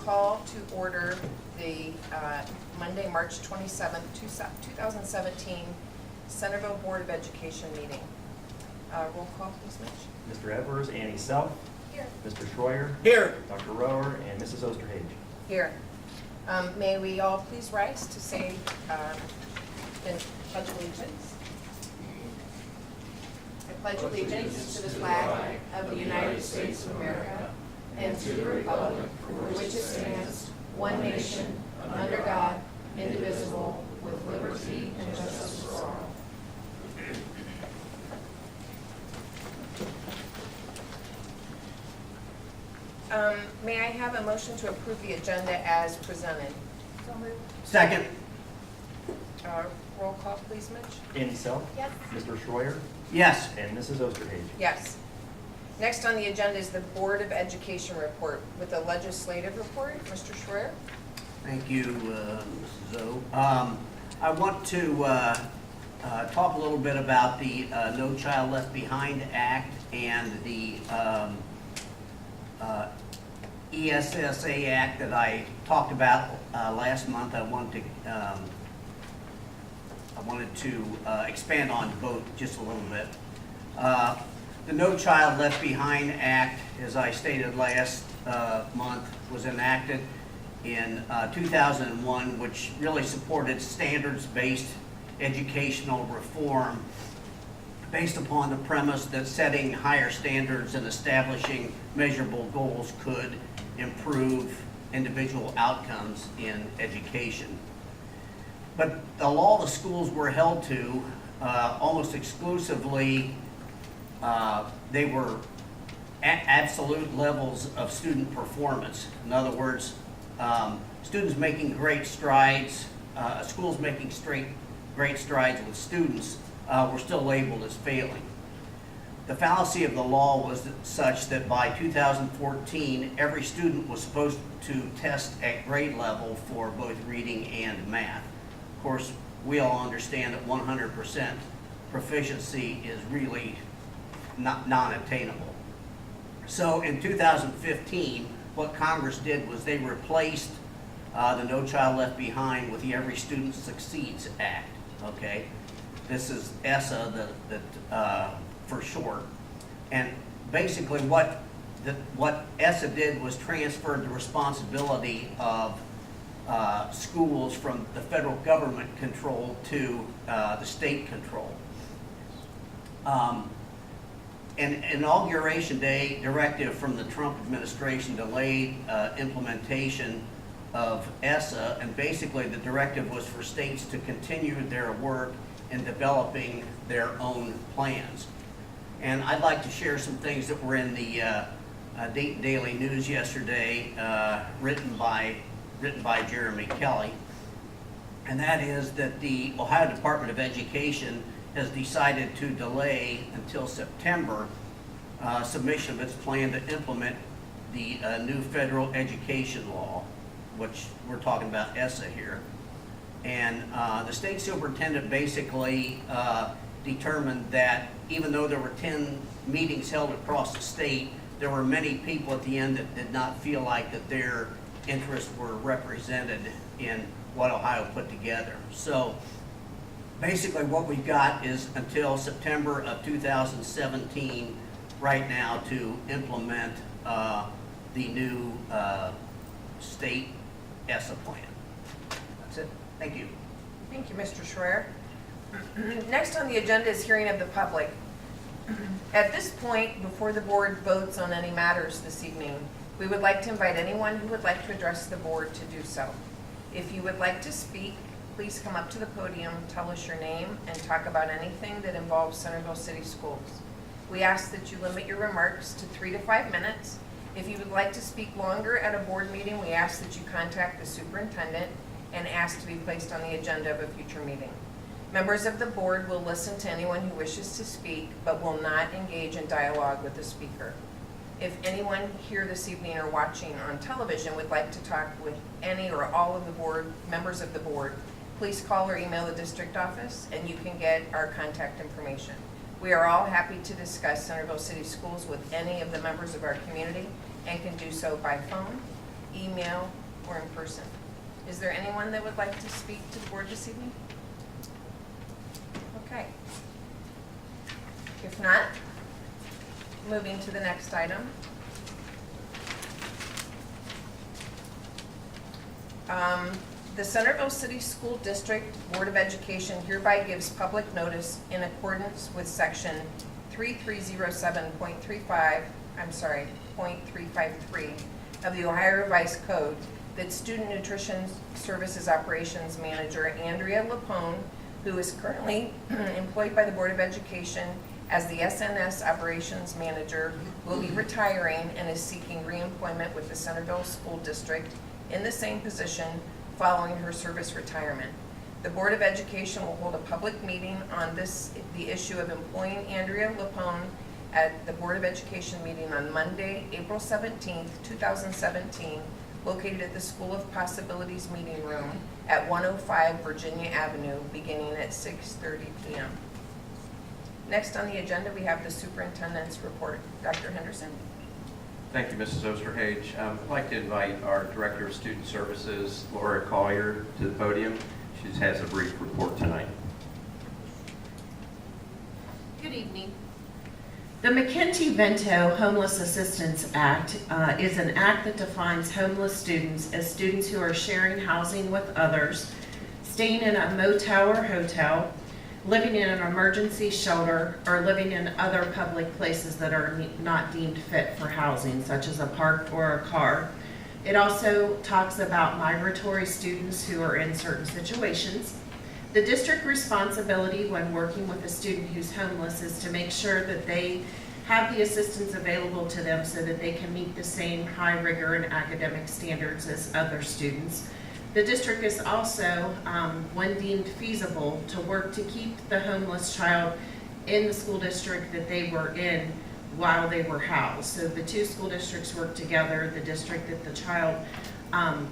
call to order the Monday, March 27th, 2017 Centerville Board of Education meeting. Roll call, please, Mitch. Mr. Evers, Annie Self. Here. Mr. Schroyer. Here. Dr. Rower, and Mrs. Osterhage. Here. May we all please rise to say the Pledge of Allegiance. I pledge allegiance to the flag of the United States of America and to the republic for which it stands, one nation, under God, indivisible, with liberty and justice for all. May I have a motion to approve the agenda as presented? So moved. Second. Roll call, please, Mitch. Annie Self. Yes. Mr. Schroyer, Yes. and Mrs. Osterhage. Yes. Next on the agenda is the Board of Education report with a legislative report. Mr. Schroyer. Thank you, Mrs. O. I want to talk a little bit about the No Child Left Behind Act and the ESSA Act that I talked about last month. I wanted to expand on both just a little bit. The No Child Left Behind Act, as I stated last month, was enacted in 2001, which really supported standards-based educational reform based upon the premise that setting higher standards and establishing measurable goals could improve individual outcomes in education. But the law the schools were held to almost exclusively, they were at absolute levels of student performance. In other words, students making great strides, schools making great strides with students were still labeled as failing. The fallacy of the law was such that by 2014, every student was supposed to test at grade level for both reading and math. Of course, we all understand that 100% proficiency is really non-attainable. So in 2015, what Congress did was they replaced the No Child Left Behind with the Every Student Succeeds Act. Okay, this is ESSA for short, and basically what ESSA did was transfer the responsibility of schools from the federal government control to the state control. An inauguration day directive from the Trump administration delayed implementation of ESSA, and basically the directive was for states to continue their work in developing their own plans. And I'd like to share some things that were in the Dayton Daily News yesterday, written by Jeremy Kelly, and that is that the Ohio Department of Education has decided to delay until September submission of its plan to implement the new federal education law, which we're talking about ESSA here. And the state superintendent basically determined that even though there were 10 meetings held across the state, there were many people at the end that did not feel like that their interests were represented in what Ohio put together. So basically what we've got is until September of 2017 right now to implement the new state ESSA plan. That's it. Thank you. Thank you, Mr. Schroyer. Next on the agenda is hearing of the public. At this point, before the board votes on any matters this evening, we would like to invite anyone who would like to address the board to do so. If you would like to speak, please come up to the podium, tell us your name, and talk about anything that involves Centerville City Schools. We ask that you limit your remarks to 3 to 5 minutes. If you would like to speak longer at a board meeting, we ask that you contact the superintendent and ask to be placed on the agenda of a future meeting. Members of the board will listen to anyone who wishes to speak, but will not engage in dialogue with the speaker. If anyone here this evening or watching on television would like to talk with any or all of the board members of the board, please call or email the district office and you can get our contact information. We are all happy to discuss Centerville City Schools with any of the members of our community and can do so by phone, email, or in person. Is there anyone that would like to speak to the board this evening? Okay. If not, moving to the next item. The Centerville City School District Board of Education hereby gives public notice in accordance with section 3307.35, .353 of the Ohio Revised Code that Student Nutrition Services Operations Manager Andrea Lapone, who is currently employed by the Board of Education as the SNS Operations Manager, will be retiring and is seeking reemployment with the Centerville School District in the same position following her service retirement. The Board of Education will hold a public meeting on the issue of employing Andrea Lapone at the Board of Education meeting on Monday, April 17th, 2017, located at the School of Possibilities Meeting Room at 105 Virginia Avenue, beginning at 6:30 p.m. Next on the agenda, we have the superintendent's report. Dr. Henderson. Thank you, Mrs. Osterhage. I'd like to invite our Director of Student Services, Laura Collier, to the podium. She has a brief report tonight. Good evening. The McKenty-Vento Homeless Assistance Act is an act that defines homeless students as students who are sharing housing with others, staying in a motel or hotel, living in an emergency shelter, or living in other public places that are not deemed fit for housing, such as a park or a car. It also talks about migratory students who are in certain situations. The district responsibility when working with a student who's homeless is to make sure that they have the assistance available to them so that they can meet the same high rigor and academic standards as other students. The district is also, when deemed feasible, to work to keep the homeless child in the school district that they were in while they were housed. So the two school districts work together. The district that the child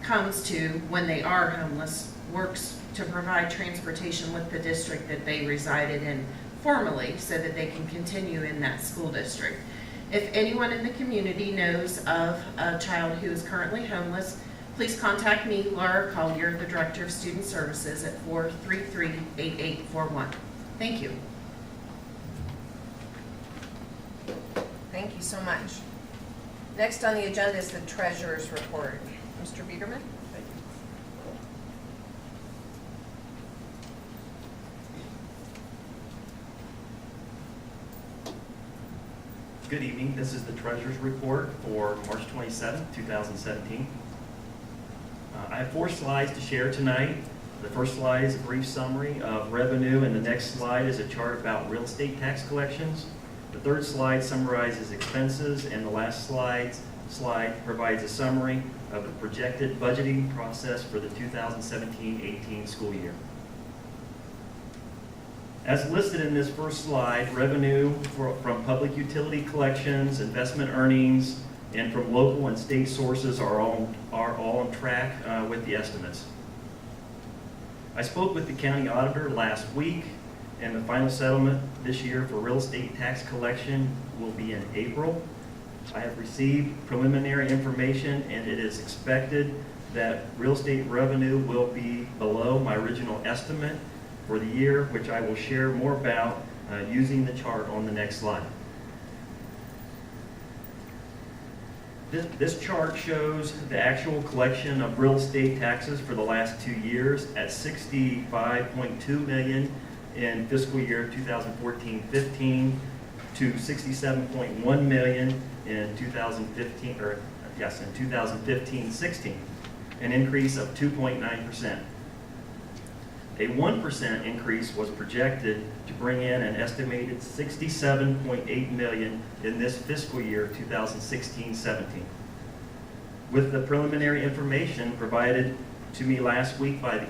comes to when they are homeless works to provide transportation with the district that they resided in formally so that they can continue in that school district. If anyone in the community knows of a child who is currently homeless, please contact me, Laura Collier, the Director of Student Services, at 433-8841. Thank you. Thank you so much. Next on the agenda is the treasurer's report. Mr. Biederman? Thank you. Good evening. This is the treasurer's report for March 27, 2017. I have 4 slides to share tonight. The first slide is a brief summary of revenue, and the next slide is a chart about real estate tax collections. The third slide summarizes expenses, and the last slide provides a summary of the projected budgeting process for the 2017-18 school year. As listed in this first slide, revenue from public utility collections, investment earnings, and from local and state sources are all on track with the estimates. I spoke with the county auditor last week, and the final settlement this year for real estate tax collection will be in April. I have received preliminary information, and it is expected that real estate revenue will be below my original estimate for the year, which I will share more about using the chart on the next slide. This chart shows the actual collection of real estate taxes for the last 2 years at $65.2 million in fiscal year 2014-15 to $67.1 million in 2015-16, an increase of 2.9%. A 1% increase was projected to bring in an estimated $67.8 million in this fiscal year 2016-17. With the preliminary information provided to me last week by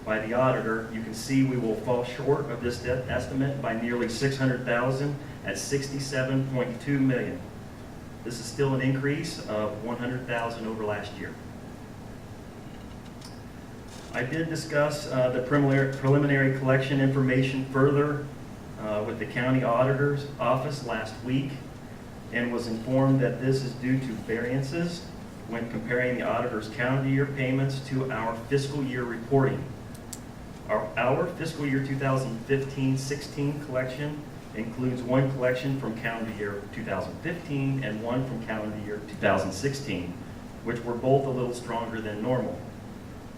the auditor, you can see we will fall short of this estimate by nearly $600,000 at $67.2 million. This is still an increase of $100,000 over last year. I did discuss the preliminary collection information further with the county auditor's office last week and was informed that this is due to variances when comparing the auditor's calendar year payments to our fiscal year reporting. Our fiscal year 2015-16 collection includes one collection from calendar year 2015 and one from calendar year 2016, which were both a little stronger than normal,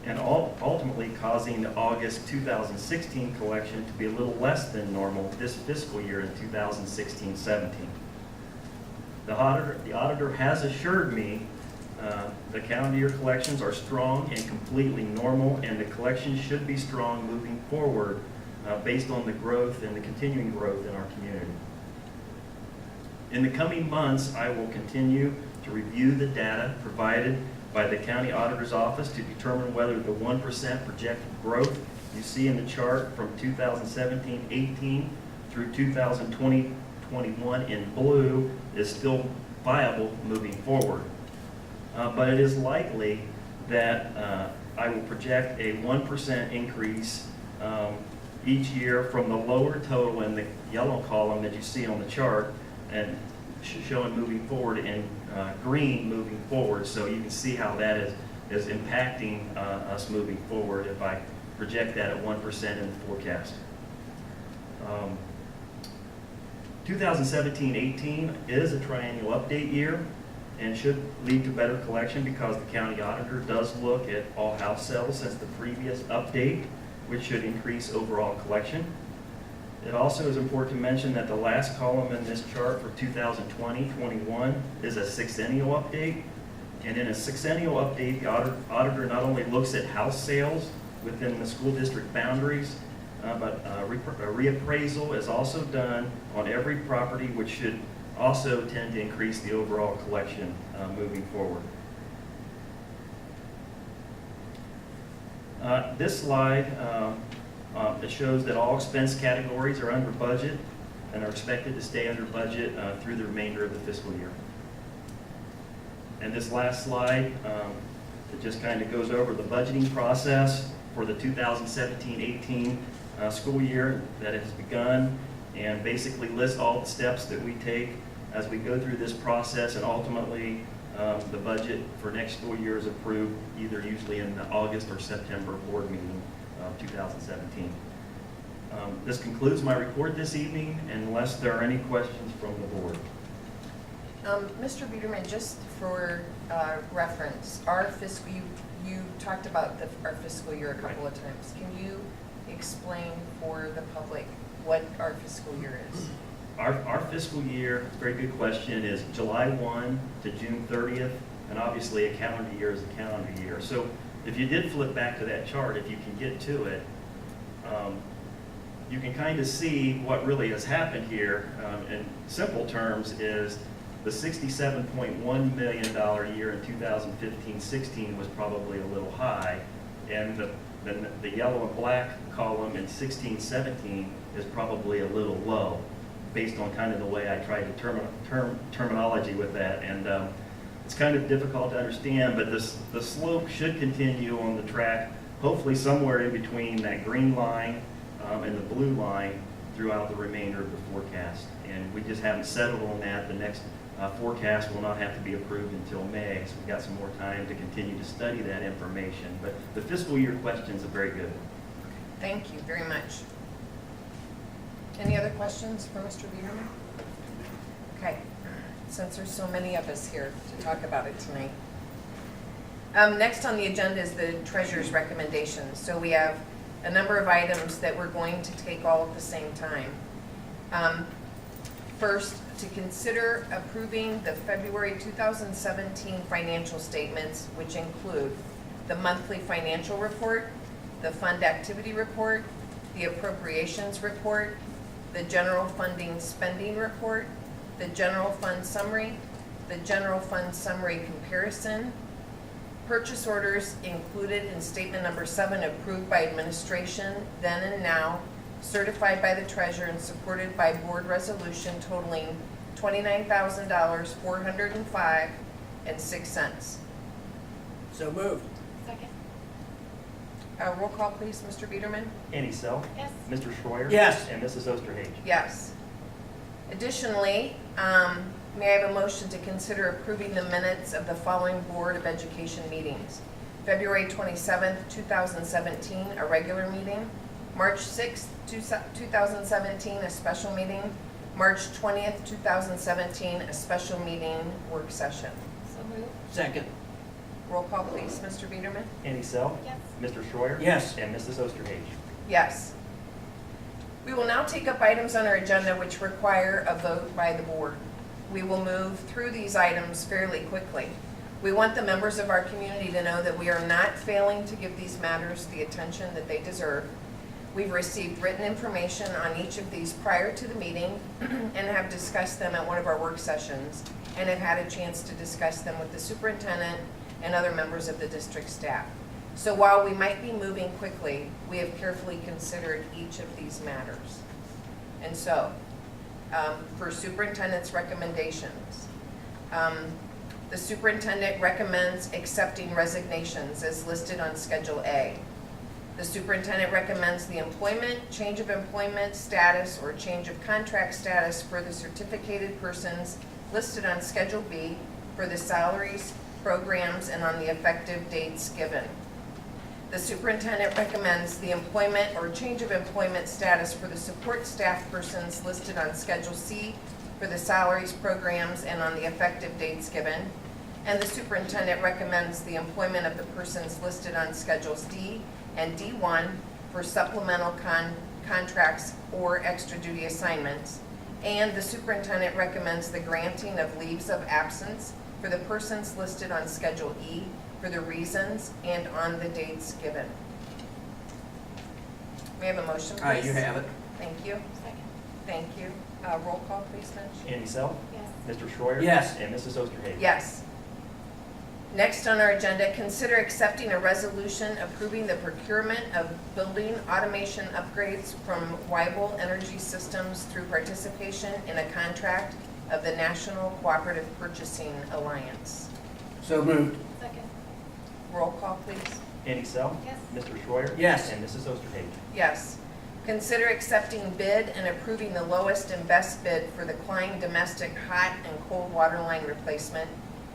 and ultimately causing the August 2016 collection to be a little less than normal this fiscal year in 2016-17. The auditor has assured me the calendar year collections are strong and completely normal, and the collections should be strong moving forward based on the growth and the continuing growth in our community. In the coming months, I will continue to review the data provided by the County Auditor's Office to determine whether the 1% projected growth you see in the chart from 2017-18 through 2020-21 in blue is still viable moving forward. But it is likely that I will project a 1% increase each year from the lower total in the yellow column that you see on the chart, and showing moving forward in green moving forward, so you can see how that is impacting us moving forward if I project that at 1% in the forecast. 2017-18 is a triennial update year and should lead to better collection because the county auditor does look at all house sales since the previous update, which should increase overall collection. It also is important to mention that the last column in this chart for 2020-21 is a sexennial update. And in a sexennial update, the auditor not only looks at house sales within the school district boundaries, but a reappraisal is also done on every property, which should also tend to increase the overall collection moving forward. This slide it shows that all expense categories are under budget and are expected to stay under budget through the remainder of the fiscal year. And this last slide, it just kind of goes over the budgeting process for the 2017-18 school year that has begun, and basically lists all the steps that we take as we go through this process, and ultimately the budget for next school year is approved either usually in the August or September board meeting of 2017. This concludes my report this evening, unless there are any questions from the board. Mr. Biederman, just for reference, our fiscal, you talked about our fiscal year a couple of times. Can you explain for the public what our fiscal year is? Our fiscal year, very good question, is July 1 to June 30th, and obviously a calendar year is a calendar year. So if you did flip back to that chart, if you can get to it, you can kind of see what really has happened here. In simple terms, is the $67.1 million year in 2015-16 was probably a little high, and the yellow and black column in 16-17 is probably a little low, based on kind of the way I tried to terminology with that. And it's kind of difficult to understand, but the slope should continue on the track, hopefully somewhere in between that green line and the blue line throughout the remainder of the forecast. And we just haven't settled on that. The next forecast will not have to be approved until May, so we've got some more time to continue to study that information. But the fiscal year questions are very good. Thank you very much. Any other questions for Mr. Biederman? Okay, since there's so many of us here to talk about it tonight. Next on the agenda is the treasurer's recommendations. So we have a number of items that we're going to take all at the same time. First, to consider approving the February 2017 financial statements, which include the monthly financial report, the fund activity report, the appropriations report, the general funding spending report, the general fund summary, the general fund summary comparison, purchase orders included in statement number 7 approved by administration then and now, certified by the treasurer and supported by board resolution totaling $29,405.06. So moved. Second. Roll call, please, Mr. Biederman. Annie Self, Yes. Mr. Schroyer. Yes. And Mrs. Osterhage. Yes. Additionally, May I have a motion to consider approving the minutes of the following Board of Education meetings? February 27th, 2017, a regular meeting. March 6th, 2017, a special meeting. March 20th, 2017, a special meeting work session. So moved. Second. Roll call, please. Mr. Biederman? Annie Self. Yes. Mr. Schreier. Yes. And Mrs. Osterhage. Yes. We will now take up items on our agenda which require a vote by the board. We will move through these items fairly quickly. We want the members of our community to know that we are not failing to give these matters the attention that they deserve. We've received written information on each of these prior to the meeting and have discussed them at one of our work sessions and have had a chance to discuss them with the superintendent and other members of the district staff. So while we might be moving quickly, we have carefully considered each of these matters. And so, for superintendent's recommendations, the superintendent recommends accepting resignations as listed on Schedule A. The superintendent recommends the employment, change of employment status, or change of contract status for the certificated persons listed on Schedule B for the salaries, programs, and on the effective dates given. The superintendent recommends the employment or change of employment status for the support staff persons listed on Schedule C for the salaries, programs, and on the effective dates given. And the superintendent recommends the employment of the persons listed on Schedules D and D1 for supplemental contracts or extra duty assignments. And the superintendent recommends the granting of leaves of absence for the persons listed on Schedule E for the reasons and on the dates given. May I have a motion, please? All right, you have it. Thank you. Second. Thank you. Roll call, please, Mitch. Annie Self. Yes. Mr. Schreier. Yes. And Mrs. Osterhage. Yes. Next on our agenda, consider accepting a resolution approving the procurement of building automation upgrades from Weibel Energy Systems through participation in a contract of the National Cooperative Purchasing Alliance. So moved. Second. Roll call, please. Annie Self. Yes. Mr. Schreier. Yes. And Mrs. Osterhage. Yes. Consider accepting bid and approving the lowest and best bid for the Klein domestic hot and cold water line replacement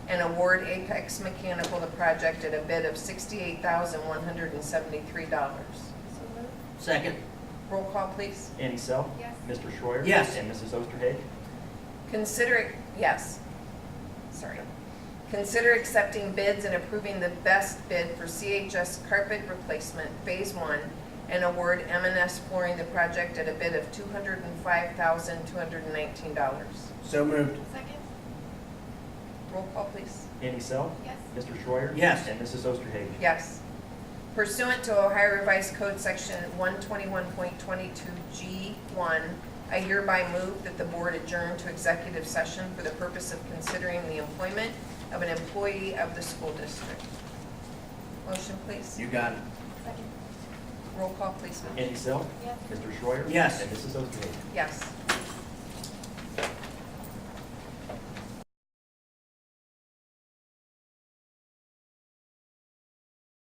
and award Apex Mechanical the project at a bid of $68,173. So moved. Second. Roll call, please. Annie Self. Yes. Mr. Schreier. Yes. And Mrs. Osterhage. Consider accepting bids and approving the best bid for CHS carpet replacement Phase 1 and award M&S Flooring the project at a bid of $205,219. So moved. Second. Roll call, please. Annie Self. Yes. Mr. Schreier. Yes. And Mrs. Osterhage. Yes. Pursuant to Ohio Revised Code Section 121.22G1, I hereby move that the board adjourn to executive session for the purpose of considering the employment of an employee of the school district. Motion, please. You got it. Second. Roll call, please. Mitch. Annie Self. Yes. Mr. Schreier. Yes. And Mrs. Osterhage. Yes.